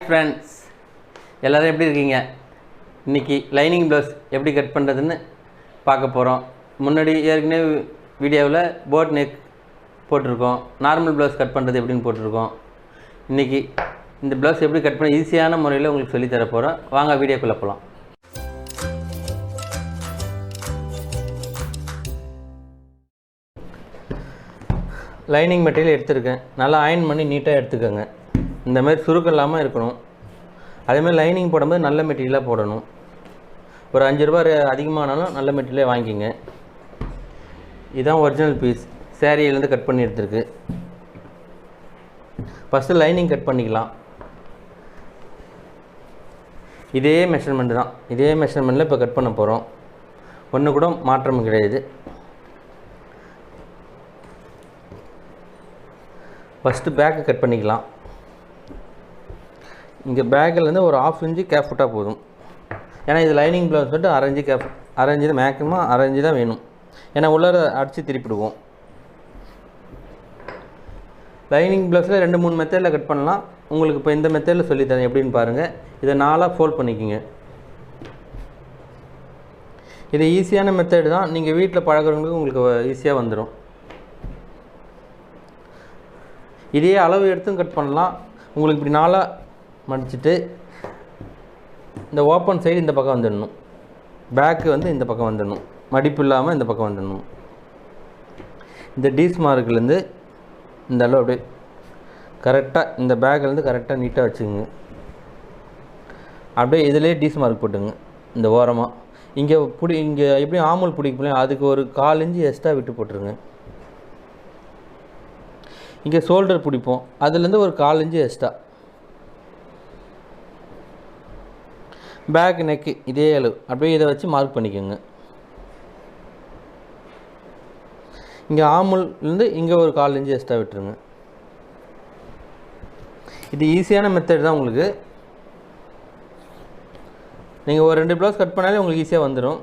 Friends, எல்லோரும் எப்படி இருக்கீங்க? இன்றைக்கி லைனிங் ப்ளவுஸ் எப்படி கட் பண்ணுறதுன்னு பார்க்க போகிறோம். முன்னாடி ஏற்கனவே வீடியோவில் போட் நெக் போட்டிருக்கோம், நார்மல் ப்ளவுஸ் கட் பண்ணுறது எப்படின்னு போட்டிருக்கோம். இன்றைக்கி இந்த ப்ளவுஸ் எப்படி கட் பண்ண ஈஸியான முறையில் உங்களுக்கு சொல்லித்தர போகிறோம். வாங்க வீடியோக்குள்ளே போகலாம். லைனிங் மெட்டீரியல் எடுத்துருக்கேன். நல்லா அயன் பண்ணி நீட்டாக எடுத்துக்கோங்க. இந்த மாதிரி சுருக்கம் இல்லாமல் இருக்கணும். அதேமாதிரி லைனிங் போடும்போது நல்ல மெட்டீரியலாக போடணும். ஒரு 5 ரூபா அதிகமானாலும் நல்ல மெட்டீரியலே வாங்கிக்கிங்க. இதுதான் ஒரிஜினல் பீஸ், சேரீலேருந்து கட் பண்ணி எடுத்துருக்கு. ஃபஸ்ட்டு லைனிங் கட் பண்ணிக்கலாம். இதே மெஷர்மெண்ட்டு தான், இதே மெஷர்மெண்ட்டில் இப்போ கட் பண்ண போகிறோம். ஒன்று கூட மாற்றம் கிடையாது. ஃபஸ்ட்டு பேக்கு கட் பண்ணிக்கலாம். இங்கே பேக்கிலேருந்து ஒரு 1/2 இன்ச்சு கேப் விட்டால் போதும். ஏன்னா இது லைனிங் ப்ளவுஸ் சொல்லிட்டு 1/2 இன்ச்சு கேப், 1/2 இன்ச்சு தான் மேக்ஸிமம், 1/2 இன்ச்சு தான் வேணும். ஏன்னா உள்ளார அடித்து திருப்பிடுவோம். லைனிங் ப்ளவுஸில் 2-3 மெத்தடில் கட் பண்ணலாம். உங்களுக்கு இப்போ இந்த மெத்தடில் சொல்லித்தரேன் எப்படின்னு பாருங்கள். இதை 4ஆக ஃபோல்ட் பண்ணிக்கோங்க. இது ஈஸியான மெத்தடு தான். நீங்கள் வீட்டில் பழகிறவங்களுக்கு உங்களுக்கு ஈஸியாக வந்துடும். இதே அளவு எடுத்தும் கட் பண்ணலாம். உங்களுக்கு இப்படி 4ஆக மடிச்சுட்டு இந்த ஓப்பன் சைடு இந்த பக்கம் வந்துடணும், பேக்கு வந்து இந்த பக்கம் வந்துடணும், மடிப்பு இல்லாமல் இந்த பக்கம் வந்துடணும். இந்த டீஸ் மார்க்லேருந்து இந்த அளவு அப்படியே கரெக்டாக இந்த பேக்லேருந்து கரெக்டாக நீட்டாக வச்சுக்கோங்க. அப்படியே இதிலே டீஸ் மார்க் போட்டுங்க. இந்த ஓரமாக இங்கே எப்படி ஆமுல் பிடிக்கும், அதுக்கு ஒரு 1/4 இன்ச்சு எக்ஸ்ட்ரா விட்டு போட்டுருங்க. இங்கே ஷோல்டர் பிடிப்போம், அதுலேருந்து ஒரு 1/4 இன்ச்சு எக்ஸ்ட்ரா. பேக் நெக்கு இதே அளவு அப்படியே இதை வச்சு மார்க் பண்ணிக்கோங்க. இங்கே ஆமுல்லேருந்து இங்கே ஒரு 1/4 இன்ச்சு எக்ஸ்ட்ரா விட்டுருங்க. இது ஈஸியான மெத்தட் தான். உங்களுக்கு நீங்கள் ஒரு 2 ப்ளவுஸ் கட் பண்ணாலே உங்களுக்கு ஈஸியாக வந்துடும்.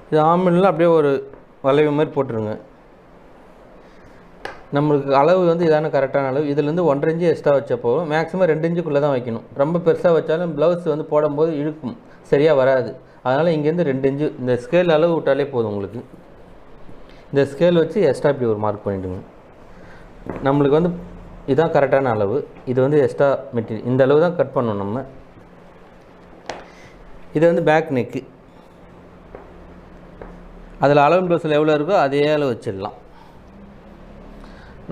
இது ஆமில் அப்படியே ஒரு வளைவு மாதிரி போட்டுருங்க. நம்மளுக்கு அளவு வந்து இதான கரெக்டான அளவு. இதுலேருந்து 1/2 இன்ச்சு எக்ஸ்ட்ரா வச்ச போதும். மேக்ஸிமம் 2 இன்ச்சுக்குள்ளே தான் வைக்கணும். ரொம்ப பெருசாக வச்சாலும் ப்ளவுஸ் வந்து போடும்போது இழுக்கும், சரியாக வராது. அதனால் இங்கேருந்து 2 இன்ச்சு இந்த ஸ்கேல் அளவு விட்டாலே போதும். உங்களுக்கு இந்த ஸ்கேல் வச்சு எக்ஸ்ட்ரா இப்படி ஒரு மார்க் பண்ணிவிடுங்க. நம்மளுக்கு வந்து இதுதான் கரெக்டான அளவு. இது வந்து எக்ஸ்ட்ரா மெட்டீரியல் இந்த அளவு தான் கட் பண்ணணும் நம்ம. இது வந்து பேக் நெக்கு. அதில் அளவு ப்ளவுஸில் எவ்வளோ இருக்கோ அதே அளவு வச்சிடலாம்.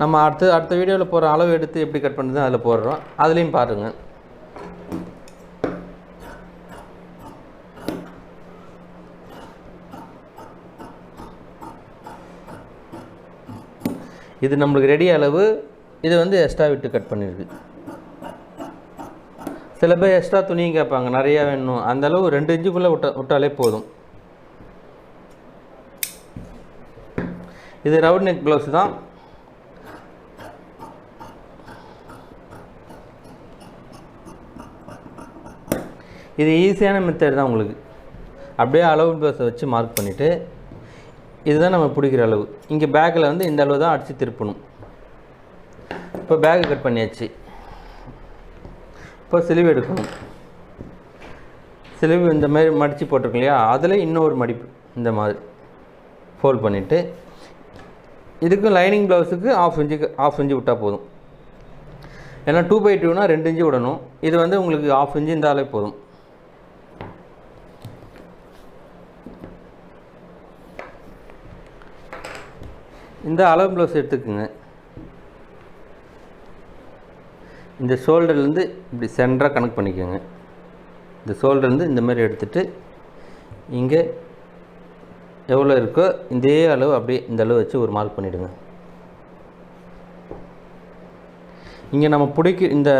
நம்ம அடுத்த வீடியோவில் போகிற அளவு எடுத்து எப்படி கட் பண்ணுறது அதில் போடுறோம். அதுலேயும் பாருங்கள். இது நம்மளுக்கு ரெடி அளவு. இது வந்து எக்ஸ்ட்ரா விட்டு கட் பண்ணியிருக்கு. சில பேர் எக்ஸ்ட்ரா துணியும் கேட்பாங்க, நிறையா வேணும். அந்தளவு 2 இன்ச்சுக்குள்ளே விட்டாலே போதும். இது ரவுண்ட் நெக் ப்ளவுஸ் தான். இது ஈஸியான மெத்தட் தான். உங்களுக்கு அப்படியே அளவு ப்ளவுஸை வச்சு மார்க் பண்ணிவிட்டு இதுதான் நம்ம பிடிக்கிற அளவு. இங்கே பேக்கில் வந்து இந்த அளவு தான் அடித்து திருப்பணும். இப்போ பேக்கு கட் பண்ணியாச்சு. இப்போ சிலிவு எடுக்கணும். சிலிவு இந்த மாதிரி மடித்து போட்டிருக்கோம் இல்லையா, அதில் இன்னொரு மடிப்பு இந்த மாதிரி ஃபோல்ட் பண்ணிவிட்டு இதுக்கும் லைனிங் ப்ளவுஸுக்கு 1/2 இன்ச்சு விட்டால் போதும். ஏன்னா 2/2னா 2 இன்ச்சு விடணும். இது வந்து உங்களுக்கு 1/2 இன்ச்சு இருந்தாலே போதும். இந்த அளவு ப்ளவுஸ் எடுத்துக்குங்க. இந்த ஷோல்டர்லேருந்து இப்படி சென்டராக கனெக்ட் பண்ணிக்கோங்க. இந்த ஷோல்டர்லேருந்து இந்த மாதிரி எடுத்துகிட்டு இங்கே எவ்வளோ இருக்கோ இதே அளவு அப்படியே இந்த அளவு வச்சு ஒரு மார்க் பண்ணிவிடுங்க. இங்கே நம்ம இந்த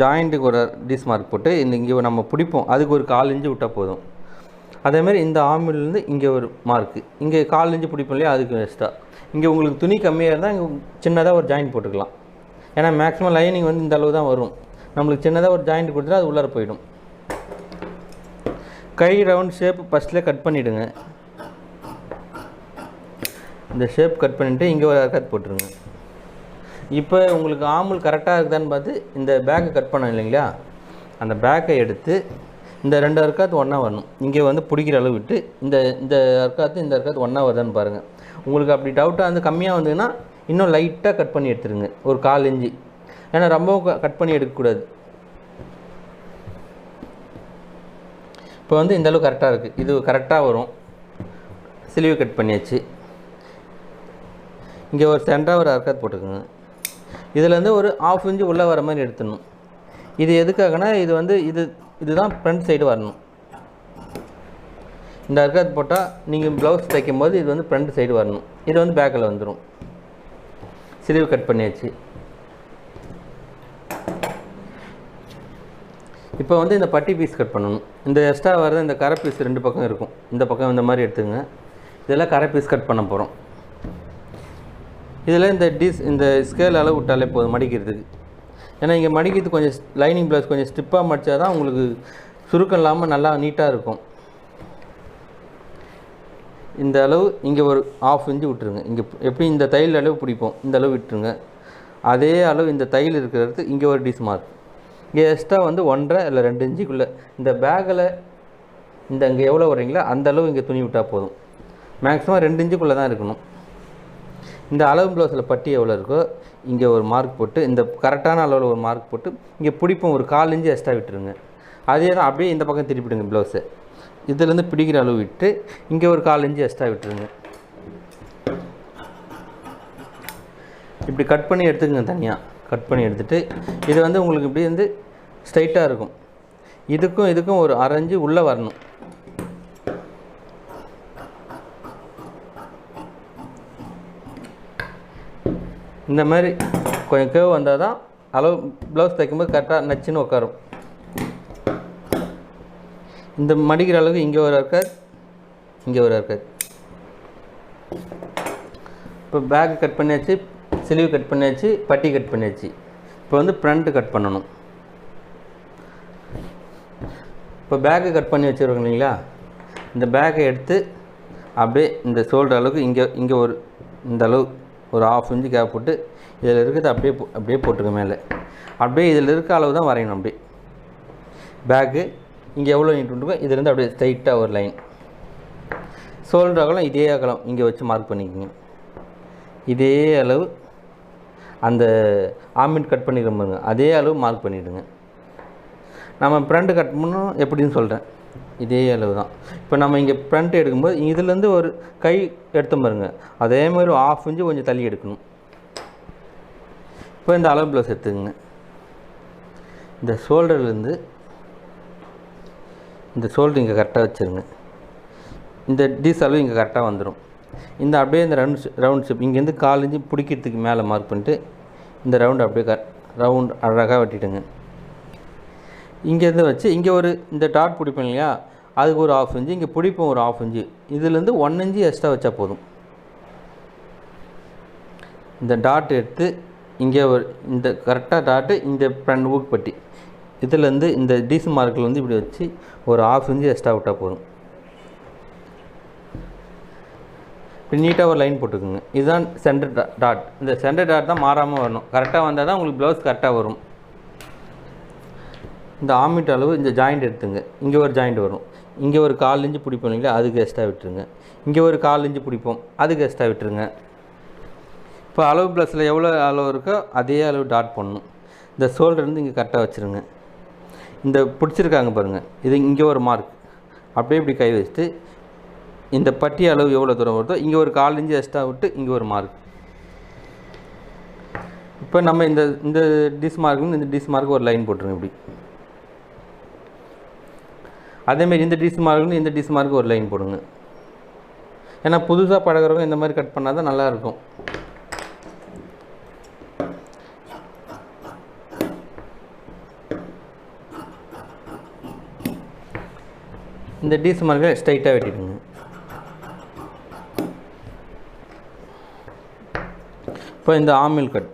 ஜாயிண்ட்டுக்கு ஒரு டீஸ் மார்க் போட்டு இங்கே நம்ம பிடிப்போம், அதுக்கு ஒரு 1/4 இன்ச்சு விட்டால் போதும். அதேமாதிரி இந்த ஆமிலேருந்து இங்கே ஒரு மார்க்கு, இங்கே 1/4 இன்ச்சு பிடிப்போம் இல்லையா, அதுக்கு எக்ஸ்ட்ரா. இங்கே உங்களுக்கு துணி கம்மியாக இருந்தால் இங்கே சின்னதாக ஒரு ஜாயிண்ட் போட்டுக்கலாம். ஏன்னா மேக்ஸிமம் லைனிங் வந்து இந்த அளவு தான் வரும். நம்மளுக்கு சின்னதாக ஒரு ஜாயிண்ட் கொடுத்துட்டா அது உள்ளார போயிடும். கை ரவுண்ட் ஷேப் ஃபஸ்ட்டில் கட் பண்ணிவிடுங்க. இந்த ஷேப் கட் பண்ணிவிட்டு இங்கே ஒரு அர்க்காத் போட்டுருங்க. இப்போ உங்களுக்கு ஆமுல் கரெக்டாக இருக்குதான்னு பார்த்து இந்த பேக்கை கட் பண்ணோம் இல்லைங்களா, அந்த பேக்கை எடுத்து இந்த 2 அர்க்காத் ஒன்றா வரணும். இங்கே வந்து பிடிக்கிற அளவு விட்டு இந்த இந்த அர்க்காத் ஒன்றா வருதான்னு பாருங்கள். உங்களுக்கு அப்படி டவுட்டாக வந்து கம்மியாக வந்ததுன்னா இன்னும் லைட்டாக கட் பண்ணி எடுத்துருங்க, ஒரு 1/4 இன்ச்சு. ஏன்னா ரொம்பவும் கட் பண்ணி எடுக்கக்கூடாது. இப்போ வந்து இந்தளவு கரெக்டாக இருக்குது, இது கரெக்டாக வரும். ஸ்லீவ் கட் பண்ணியாச்சு. இங்கே ஒரு சென்டராக ஒரு அர்க்காத் போட்டுக்கோங்க. இதுலேருந்து ஒரு 1/2 இன்ச்சு உள்ளே வர மாதிரி எடுத்துடணும். இது எதுக்காகனா இது வந்து இதுதான் ஃப்ரண்ட் சைடு வரணும். இந்த அர்க்காத் போட்டால் நீங்கள் ப்ளவுஸ் தைக்கும் போது இது வந்து ஃப்ரண்ட் சைடு வரணும். இது வந்து பேக்கில் வந்துடும். ஸ்லீவ் கட் பண்ணியாச்சு. இப்போ வந்து இந்த பட்டி பீஸ் கட் பண்ணணும். இந்த எக்ஸ்ட்ரா வர்றது இந்த கரை பீஸ் 2 பக்கம் இருக்கும். இந்த பக்கம் இந்த மாதிரி எடுத்துங்க. இதெல்லாம் கரை பீஸ் கட் பண்ண போகிறோம். இதில் இந்த ஸ்கேல் அளவு விட்டாலே போதும் மடிக்கிறதுக்கு. ஏன்னா இங்கே மடிக்கிறது கொஞ்சம் லைனிங் ப்ளவுஸ் கொஞ்சம் ஸ்டிப்பாக மடித்தா தான் உங்களுக்கு சுருக்கம் இல்லாமல் நல்லா நீட்டாக இருக்கும். இந்த அளவு இங்கே ஒரு 1/2 இன்ச்சு விட்டுருங்க. இங்கே எப்படி இந்த தையல் அளவு பிடிப்போம் இந்த அளவு விட்டுருங்க. அதே அளவு இந்த தையல் இருக்கிறது இங்கே ஒரு டிஸ் மார்க். இங்கே எக்ஸ்ட்ரா வந்து 1.5 இல்லை 2 இன்ச்சுக்குள்ளே இந்த பேக்கில் இங்கே எவ்வளோ வரீங்களோ அந்த அளவு இங்கே துணி விட்டால் போதும். மேக்ஸிமம் 2 இன்ச்சுக்குள்ளே தான் இருக்கணும். இந்த அளவு ப்ளவுஸில் பட்டி எவ்வளோ இருக்கோ இங்கே ஒரு மார்க் போட்டு இந்த கரெக்டான அளவில் ஒரு மார்க் போட்டு இங்கே பிடிப்போம் ஒரு 1/4 இன்ச்சு எக்ஸ்ட்ரா விட்டுருங்க. அதே தான் அப்படியே இந்த பக்கம் திருப்பிடுங்க ப்ளவுஸை. இதுலேருந்து பிடிக்கிற அளவு விட்டு இங்கே ஒரு 1/4 இன்ச்சு எக்ஸ்ட்ரா விட்டுருங்க. இப்படி கட் பண்ணி எடுத்துக்கங்க. தனியாக கட் பண்ணி எடுத்துகிட்டு இது வந்து உங்களுக்கு இப்படி வந்து ஸ்ட்ரைட்டாக இருக்கும். இதுக்கும் ஒரு 1/2 இன்ச்சு உள்ளே வரணும். இந்த மாதிரி கொஞ்சம் கேவ் வந்தால் தான் அளவு ப்ளவுஸ் தைக்கும்போது கரெக்டாக நச்சுன்னு உட்காரும். இந்த மடிக்கிற அளவுக்கு இங்கே ஒரு அர்க்காத், இங்கே ஒரு அர்க்காத். இப்போ பேக் கட் பண்ணியாச்சு, ஸ்லீவ் கட் பண்ணியாச்சு, பட்டி கட் பண்ணியாச்சு. இப்போ வந்து ஃப்ரண்ட்டு கட் பண்ணணும். இப்போ பேக்கு கட் பண்ணி வச்சுருக்கோம் இல்லைங்களா, இந்த பேக்கை எடுத்து அப்படியே இந்த ஷோல்டர் அளவுக்கு இங்கே ஒரு இந்த அளவு ஒரு 1/2 இன்ச்சு கேப் போட்டு இதில் இருக்கிறது அப்படியே போட்டுக்க மேலே. அப்படியே இதில் இருக்க அளவு தான் வரையணும். அப்படியே பேக்கு இங்கே எவ்வளோ நீட்டு இருக்கோ இதுலேருந்து அப்படியே ஸ்ட்ரைட்டாக ஒரு லைன். ஷோல்டர் அகலம் இதே அகலம் இங்கே வச்சு மார்க் பண்ணிக்கோங்க. இதே அளவு அந்த ஆர்மெண்ட் கட் பண்ணிக்கிற பாருங்க, அதே அளவு மார்க் பண்ணிவிடுங்க. நம்ம ஃப்ரண்ட்டு கட் பண்ணணும் எப்படின்னு சொல்கிறேன். இதே அளவு தான். இப்போ நம்ம இங்கே ஃப்ரண்ட் எடுக்கும்போது இதுலேருந்து ஒரு கை எடுத்து பாருங்க, அதே மாதிரி 1/2 இன்ச்சு கொஞ்சம் தள்ளி எடுக்கணும். இப்போ இந்த அளவு ப்ளவுஸ் எடுத்துக்கங்க. இந்த ஷோல்டர்லேருந்து இந்த ஷோல்டர் இங்கே கரெக்டாக வச்சுருங்க. இந்த டீஸ் அளவு இங்கே கரெக்டாக வந்துடும். இந்த அப்படியே இந்த ரவுண்ட் ஷேப் இங்கேருந்து 1/4 இன்ச்சு பிடிக்கிறதுக்கு மேலே மார்க் பண்ணிட்டு இந்த ரவுண்டு அப்படியே ரவுண்ட் அழகாக வெட்டிட்டுங்க. இங்கேருந்து வச்சு இங்கே ஒரு இந்த டாட் பிடிப்போம் இல்லையா, அதுக்கு ஒரு 1/2 இன்ச்சு, இங்கே பிடிப்போம் ஒரு 1/2 இன்ச்சு. இதுலேருந்து 1 இன்ச்சு எக்ஸ்ட்ரா வச்சா போதும். இந்த டாட் எடுத்து இங்கே ஒரு இந்த கரெக்டாக டாட்டு இந்த ஃப்ரண்ட் ஊக் பட்டி இதுலேருந்து இந்த டீஸ் மார்க்கில் வந்து இப்படி வச்சு ஒரு 1/2 இன்ச்சு எக்ஸ்ட்ரா விட்டால் போதும். இப்படி நீட்டாக ஒரு லைன் போட்டுக்கோங்க. இதுதான் சென்டர் டாட். இந்த சென்டர் டாட் தான் மாறாமல் வரணும். கரெக்டாக வந்தால் தான் உங்களுக்கு ப்ளவுஸ் கரெக்டாக வரும். இந்த ஆர்மெண்ட் அளவு இந்த ஜாயிண்ட் எடுத்துங்க. இங்கே ஒரு ஜாயிண்ட் வரும். இங்கே ஒரு 1/4 இன்ச்சு பிடிப்போம் இல்லைங்களா, அதுக்கு எக்ஸ்ட்ரா விட்டுருங்க. இங்கே ஒரு 1/4 இன்ச்சு பிடிப்போம், அதுக்கு எக்ஸ்ட்ரா விட்டுருங்க. இப்போ அளவு ப்ளஸில் எவ்வளோ அளவு இருக்கோ அதே அளவு டாட் பண்ணணும். இந்த ஷோல்டர் வந்து இங்கே கரெக்டாக வச்சுருங்க. இந்த பிடிச்சிருக்காங்க பாருங்கள், இது இங்கே ஒரு மார்க். அப்படியே இப்படி கை வச்சுட்டு இந்த பட்டி அளவு எவ்வளோ தூரம் வருதோ இங்கே ஒரு 1/4 இன்ச்சு எக்ஸ்ட்ரா விட்டு இங்கே ஒரு மார்க். இப்போ நம்ம இந்த டிஸ் மார்க்கு இந்த டிஸ் மார்க்கு ஒரு லைன் போட்டுருங்க. இப்படி அதேமாரி இந்த டிஸ் மார்க்கு இந்த டிஸ் மார்க்கு ஒரு லைன் போடுங்க. ஏன்னா புதுசாக பழகிறவங்க இந்த மாதிரி கட் பண்ணால் தான் நல்லாயிருக்கும். இந்த டிஸ் மார்க்கை ஸ்ட்ரைட்டாக வெட்டிடுங்க. இப்போ இந்த ஆர்மில் கட்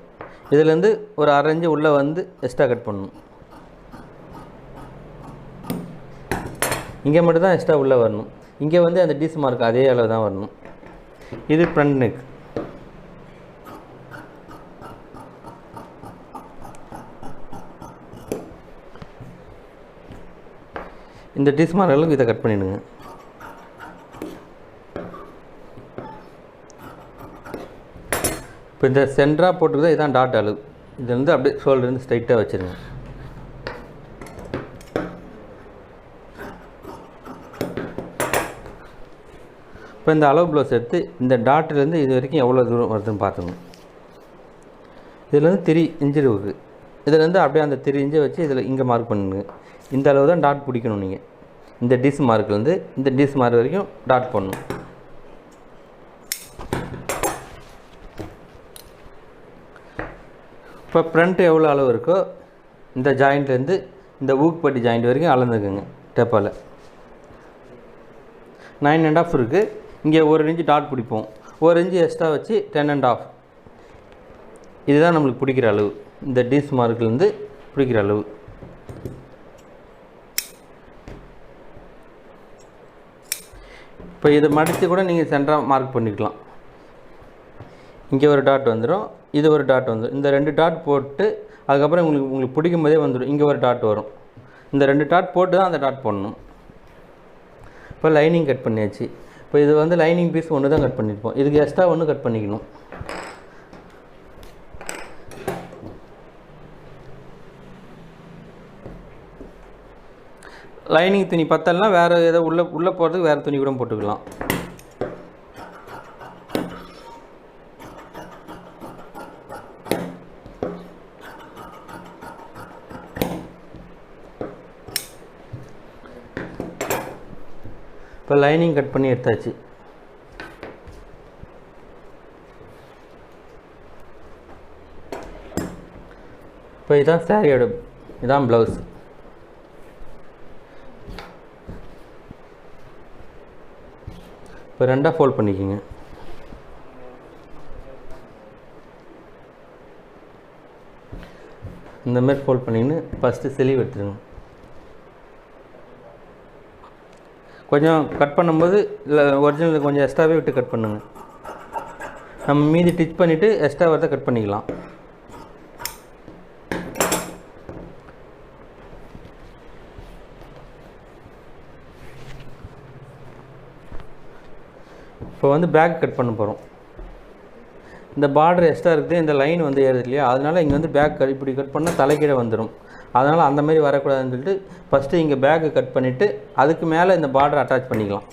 இதுலேருந்து ஒரு 1/2 இன்ச்சு உள்ளே வந்து எக்ஸ்ட்ரா கட் பண்ணணும். இங்கே மட்டும் தான் எக்ஸ்ட்ரா உள்ளே வரணும். இங்கே வந்து அந்த டிஸ் மார்க் அதே அளவு தான் வரணும். இது ஃப்ரண்ட் நெக். இந்த டிஸ் மார்க் அளவுக்கு இதை கட் பண்ணிவிடுங்க. இப்போ இந்த சென்டராக போட்டுக்கிறத இதான் டாட் அளவு. இது வந்து அப்படியே ஷோல்டர்லேருந்து ஸ்ட்ரைட்டாக வச்சுருங்க. இப்போ இந்த அளவு ப்ளவுஸ் எடுத்து இந்த டாட்டிலேருந்து இது வரைக்கும் எவ்வளோ தூரம் வருதுன்னு பார்த்துங்க. இதுலேருந்து 3 இன்ச்சு இருக்குது. இதுலேருந்து அப்படியே அந்த 3 இன்ச்சை வச்சு இதில் இங்கே மார்க் பண்ணுங்க. இந்த அளவு தான் டாட் பிடிக்கணும். நீங்கள் இந்த டிஸ் மார்க்லேருந்து இந்த டிஸ் மார்க் வரைக்கும் டாட் பண்ணணும். இப்போ ஃப்ரண்ட்டு எவ்வளோ அளவு இருக்கோ இந்த ஜாயிண்ட்லேருந்து இந்த ஊக்குப்பட்டி ஜாயிண்ட் வரைக்கும் அளந்துக்குங்க. டேப்பால் 9.5 இருக்குது. இங்கே 1 இன்ச்சு டாட் பிடிப்போம். 1 இன்ச்சு எக்ஸ்ட்ரா வச்சு 10.5. இதுதான் நம்மளுக்கு பிடிக்கிற அளவு. இந்த டிஸ் மார்க்லேருந்து பிடிக்கிற அளவு. இப்போ இதை மடித்து கூட நீங்கள் சென்டராக மார்க் பண்ணிக்கலாம். இங்கே ஒரு டாட் வந்துடும், இது ஒரு டாட் வந்துடும். இந்த 2 டாட் போட்டு அதுக்கப்புறம் உங்களுக்கு பிடிக்கும் போதே வந்துடும். இங்கே ஒரு டாட் வரும். இந்த 2 டாட் போட்டு தான் அந்த டாட் போடணும். இப்போ லைனிங் கட் பண்ணியாச்சு. இப்போ இது வந்து லைனிங் பீஸ் ஒன்று தான் கட் பண்ணியிருப்போம். இதுக்கு எக்ஸ்ட்ரா ஒன்று கட் பண்ணிக்கணும். லைனிங் துணி பத்தலைனா வேறு ஏதோ உள்ளே போகிறதுக்கு வேறு துணி கூட போட்டுக்கலாம். இப்போ லைனிங் கட் பண்ணி எடுத்தாச்சு. இப்போ இதுதான் சாரியோட, இதுதான் ப்ளவுஸ். இப்போ 2ஆக ஃபோல்ட் பண்ணிக்கோங்க. இந்த மாதிரி ஃபோல்ட் பண்ணின்னு ஃபஸ்ட்டு ஸ்லீவ் எடுத்துருங்க. கொஞ்சம் கட் பண்ணும்போது இல்லை ஒரிஜினல் கொஞ்சம் எக்ஸ்ட்ராவே விட்டு கட் பண்ணுங்க. நம்ம மீதி டிச் பண்ணிவிட்டு எக்ஸ்ட்ரா வரதை கட் பண்ணிக்கலாம். இப்போ வந்து பேக் கட் பண்ண போகிறோம். இந்த பார்டர் எக்ஸ்ட்ரா இருக்குது, இந்த லைன் வந்து ஏறுது இல்லையா, அதனால் இங்கே வந்து பேக் இப்படி கட் பண்ணால் தலைக்கீழே வந்துடும். அதனால் அந்த மாதிரி வரக்கூடாதுன்னு சொல்லிட்டு ஃபஸ்ட்டு இங்கே பேக்கு கட் பண்ணிவிட்டு அதுக்கு மேலே இந்த பார்டர் அட்டாச் பண்ணிக்கலாம்.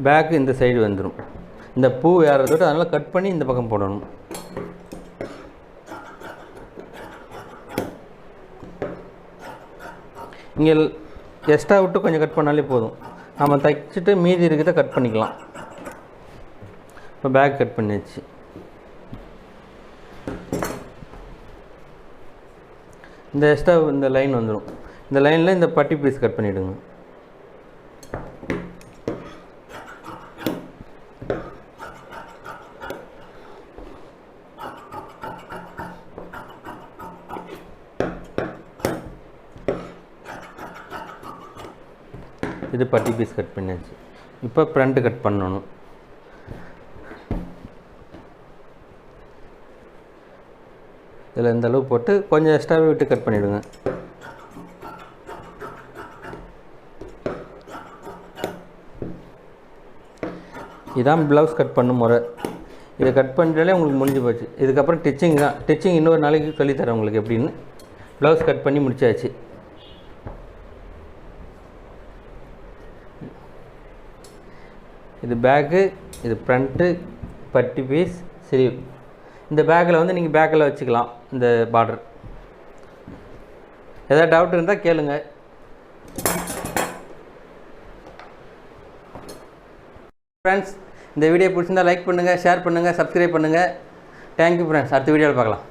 பேக்கு இந்த சைடு வந்துடும். இந்த பூ ஏறதோடு அதனால் கட் பண்ணி இந்த பக்கம் போடணும். இங்கே எக்ஸ்ட்ரா விட்டு கொஞ்சம் கட் பண்ணாலே போதும். நம்ம தைச்சிட்டு மீதி இருக்கிறத கட் பண்ணிக்கலாம். இப்போ பேக் கட் பண்ணியாச்சு. இந்த எக்ஸ்ட்ரா இந்த லைன் வந்துடும். இந்த லைனில் இந்த பட்டி பீஸ் கட் பண்ணிவிடுங்க. இது பட்டி பீஸ் கட் பண்ணியாச்சு. இப்போ ஃப்ரண்ட்டு கட் பண்ணணும். இதில் இந்த அளவு போட்டு கொஞ்சம் எக்ஸ்ட்ராவே விட்டு கட் பண்ணிவிடுங்க. இதான் ப்ளவுஸ் கட் பண்ணும் முறை. இதை கட் பண்ணிட்டாலே உங்களுக்கு முடிஞ்சு போச்சு. இதுக்கப்புறம் டிச்சிங் தான். டிச்சிங் இன்னொரு நாளைக்கு சொல்லித்தரேன் உங்களுக்கு எப்படின்னு. ப்ளவுஸ் கட் பண்ணி முடிச்சாச்சு. இது பேக்கு, இது ஃப்ரண்ட்டு, பட்டி பீஸ், ஸ்லீவ். இந்த பேக்கில் வந்து நீங்கள் பேக்கில் வச்சுக்கலாம் இந்த பார்டர். ஏதாவது டவுட் இருந்தால் கேளுங்க. ஃப்ரெண்ட்ஸ், இந்த வீடியோ பிடிச்சிருந்தால் லைக் பண்ணுங்கள், ஷேர் பண்ணுங்கள், சப்ஸ்கிரைப் பண்ணுங்கள். Thank you friends. அடுத்த வீடியோவில் பார்க்கலாம்.